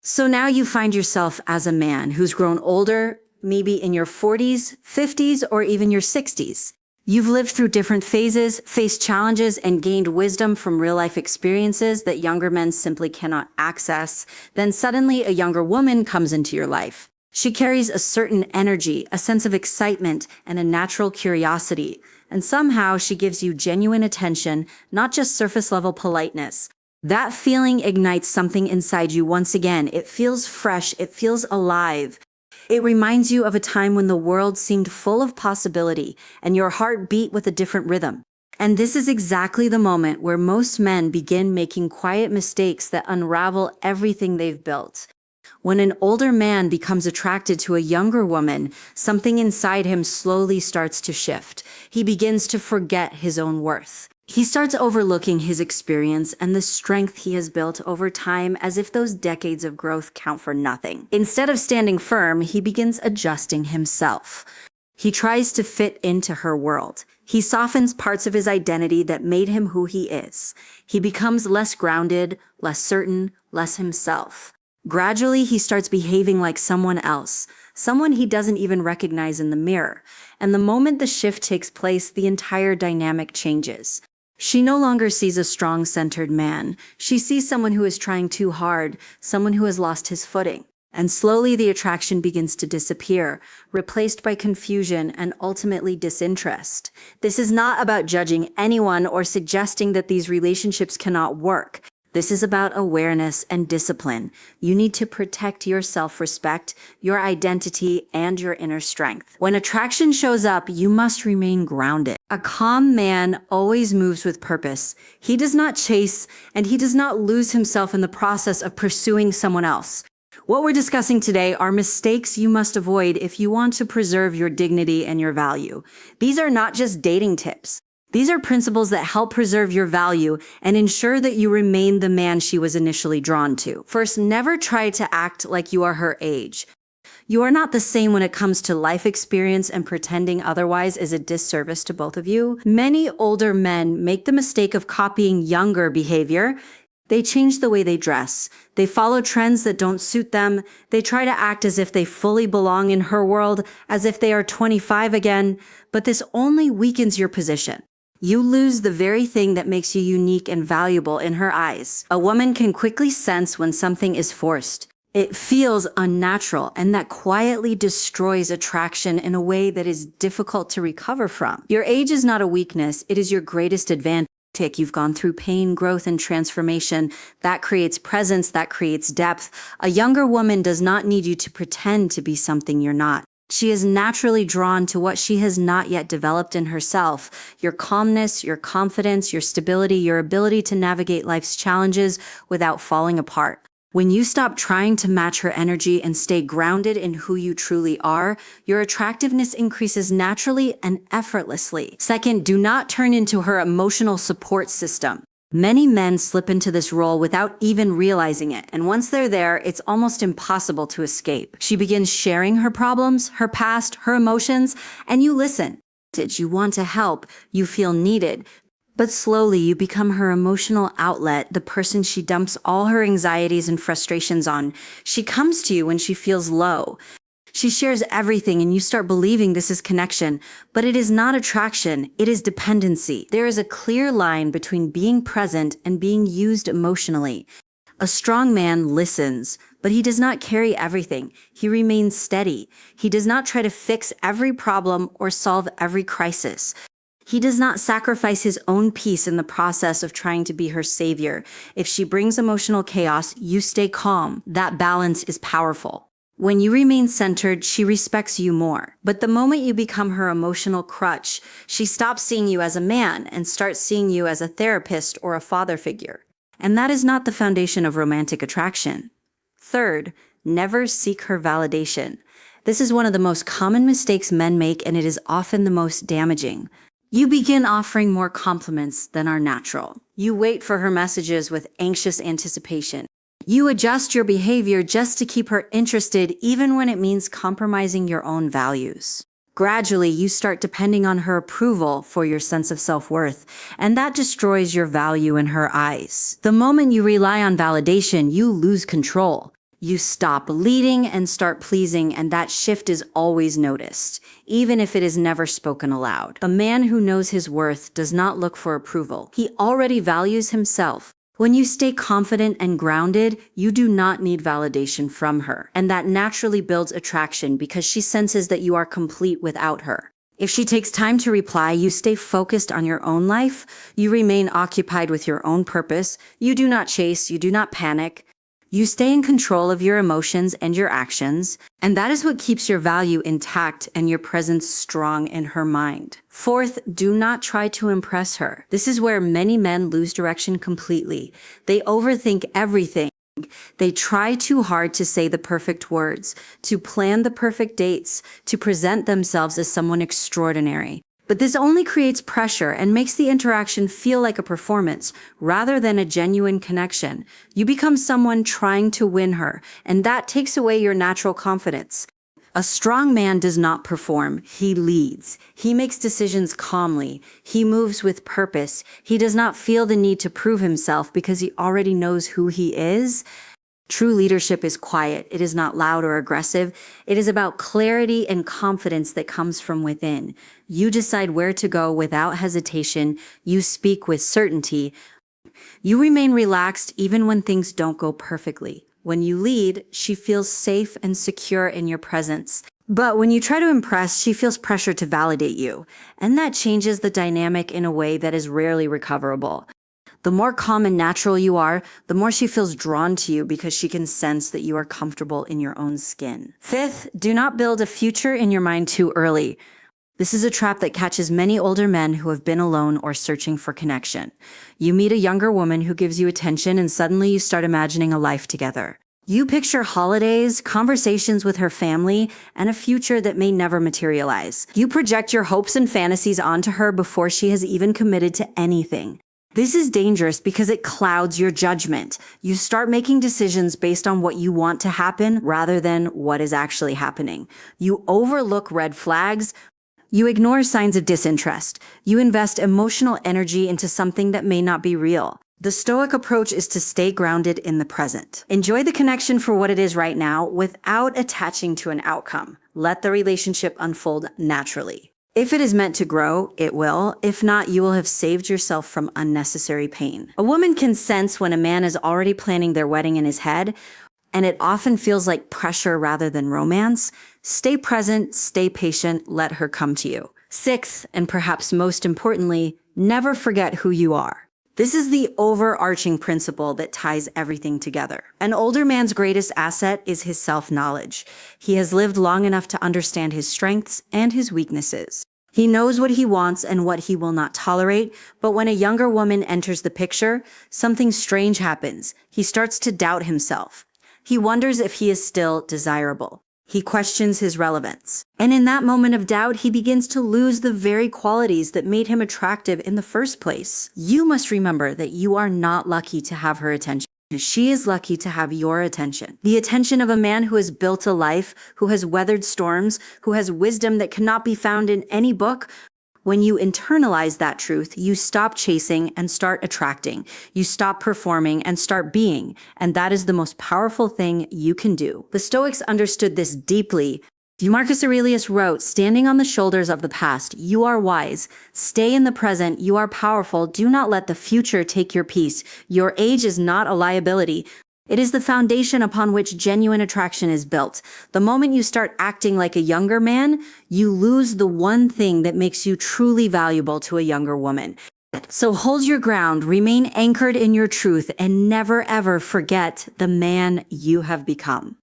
So now you find yourself as a man who's grown older, maybe in your 40s, 50s, or even your 60s. You've lived through different phases, faced challenges, and gained wisdom from real-life experiences that younger men simply cannot access. Then suddenly a younger woman comes into your life. She carries a certain energy, a sense of excitement, and a natural curiosity. And somehow she gives you genuine attention, not just surface-level politeness. That feeling ignites something inside you once again. It feels fresh, it feels alive. It reminds you of a time when the world seemed full of possibility and your heart beat with a different rhythm. And this is exactly the moment where most men begin making quiet mistakes that unravel everything they've built. When an older man becomes attracted to a younger woman, something inside him slowly starts to shift. He begins to forget his own worth. He starts overlooking his experience and the strength he has built over time as if those decades of growth count for nothing. Instead of standing firm, he begins adjusting himself. He tries to fit into her world. He softens parts of his identity that made him who he is. He becomes less grounded, less certain, less himself. Gradually, he starts behaving like someone else, someone he doesn't even recognize in the mirror. And the moment the shift takes place, the entire dynamic changes. She no longer sees a strong, centered man. She sees someone who is trying too hard, someone who has lost his footing. And slowly the attraction begins to disappear, replaced by confusion and ultimately disinterest. This is not about judging anyone or suggesting that these relationships cannot work. This is about awareness and discipline. You need to protect your self-respect, your identity, and your inner strength. When attraction shows up, you must remain grounded. A calm man always moves with purpose. He does not chase, and he does not lose himself in the process of pursuing someone else. What we're discussing today are mistakes you must avoid if you want to preserve your dignity and your value. These are not just dating tips. These are principles that help preserve your value and ensure that you remain the man she was initially drawn to. First, never try to act like you are her age. You are not the same when it comes to life experience, and pretending otherwise is a disservice to both of you. Many older men make the mistake of copying younger behavior. They change the way they dress. They follow trends that don't suit them. They try to act as if they fully belong in her world, as if they are 25 again. But this only weakens your position. You lose the very thing that makes you unique and valuable in her eyes. A woman can quickly sense when something is forced. It feels unnatural, and that quietly destroys attraction in a way that is difficult to recover from. Your age is not a weakness, it is your greatest advantage. You've gone through pain, growth, and transformation. That creates presence, that creates depth. A younger woman does not need you to pretend to be something you're not. She is naturally drawn to what she has not yet developed in herself. Your calmness, your confidence, your stability, your ability to navigate life's challenges without falling apart. When you stop trying to match her energy and stay grounded in who you truly are, your attractiveness increases naturally and effortlessly. Second, do not turn into her emotional support system. Many men slip into this role without even realizing it, and once they're there, it's almost impossible to escape. She begins sharing her problems, her past, her emotions, and you listen. You want to help, you feel needed, but slowly you become her emotional outlet, the person she dumps all her anxieties and frustrations on. She comes to you when she feels low. She shares everything, and you start believing this is connection, but it is not attraction, it is dependency. There is a clear line between being present and being used emotionally. A strong man listens, but he does not carry everything. He remains steady. He does not try to fix every problem or solve every crisis. He does not sacrifice his own peace in the process of trying to be her savior. If she brings emotional chaos, you stay calm. That balance is powerful. When you remain centered, she respects you more. But the moment you become her emotional crutch, she stops seeing you as a man and starts seeing you as a therapist or a father figure. And that is not the foundation of romantic attraction. Third, never seek her validation. This is one of the most common mistakes men make, and it is often the most damaging. You begin offering more compliments than are natural. You wait for her messages with anxious anticipation. You adjust your behavior just to keep her interested, even when it means compromising your own values. Gradually, you start depending on her approval for your sense of self-worth, and that destroys your value in her eyes. The moment you rely on validation, you lose control. You stop leading and start pleasing, and that shift is always noticed, even if it is never spoken aloud. A man who knows his worth does not look for approval. He already values himself. When you stay confident and grounded, you do not need validation from her, and that naturally builds attraction because she senses that you are complete without her. If she takes time to reply, you stay focused on your own life, you remain occupied with your own purpose, you do not chase, you do not panic. You stay in control of your emotions and your actions, and that is what keeps your value intact and your presence strong in her mind. Fourth, do not try to impress her. This is where many men lose direction completely. They overthink everything. They try too hard to say the perfect words, to plan the perfect dates, to present themselves as someone extraordinary. But this only creates pressure and makes the interaction feel like a performance rather than a genuine connection. You become someone trying to win her, and that takes away your natural confidence. A strong man does not perform, he leads. He makes decisions calmly. He moves with purpose. He does not feel the need to prove himself because he already knows who he is. True leadership is quiet. It is not loud or aggressive. It is about clarity and confidence that comes from within. You decide where to go without hesitation. You speak with certainty. You remain relaxed even when things don't go perfectly. When you lead, she feels safe and secure in your presence. But when you try to impress, she feels pressure to validate you. And that changes the dynamic in a way that is rarely recoverable. The more calm and natural you are, the more she feels drawn to you because she can sense that you are comfortable in your own skin. Fifth, do not build a future in your mind too early. This is a trap that catches many older men who have been alone or searching for connection. You meet a younger woman who gives you attention and suddenly you start imagining a life together. You picture holidays, conversations with her family, and a future that may never materialize. You project your hopes and fantasies onto her before she has even committed to anything. This is dangerous because it clouds your judgment. You start making decisions based on what you want to happen rather than what is actually happening. You overlook red flags. You ignore signs of disinterest. You invest emotional energy into something that may not be real. The Stoic approach is to stay grounded in the present. Enjoy the connection for what it is right now without attaching to an outcome. Let the relationship unfold naturally. If it is meant to grow, it will. If not, you will have saved yourself from unnecessary pain. A woman can sense when a man is already planning their wedding in his head, and it often feels like pressure rather than romance. Stay present, stay patient, let her come to you. Sixth, and perhaps most importantly, never forget who you are. This is the overarching principle that ties everything together. An older man's greatest asset is his self-knowledge. He has lived long enough to understand his strengths and his weaknesses. He knows what he wants and what he will not tolerate, but when a younger woman enters the picture, something strange happens. He starts to doubt himself. He wonders if he is still desirable. He questions his relevance. And in that moment of doubt, he begins to lose the very qualities that made him attractive in the first place. You must remember that you are not lucky to have her attention. She is lucky to have your attention. The attention of a man who has built a life, who has weathered storms, who has wisdom that cannot be found in any book. When you internalize that truth, you stop chasing and start attracting. You stop performing and start being. And that is the most powerful thing you can do. The Stoics understood this deeply. Marcus Aurelius wrote, "Standing on the shoulders of the past, you are wise. Stay in the present, you are powerful. Do not let the future take your peace. Your age is not a liability. It is the foundation upon which genuine attraction is built. The moment you start acting like a younger man, you lose the one thing that makes you truly valuable to a younger woman. So hold your ground, remain anchored in your truth, and never ever forget the man you have become."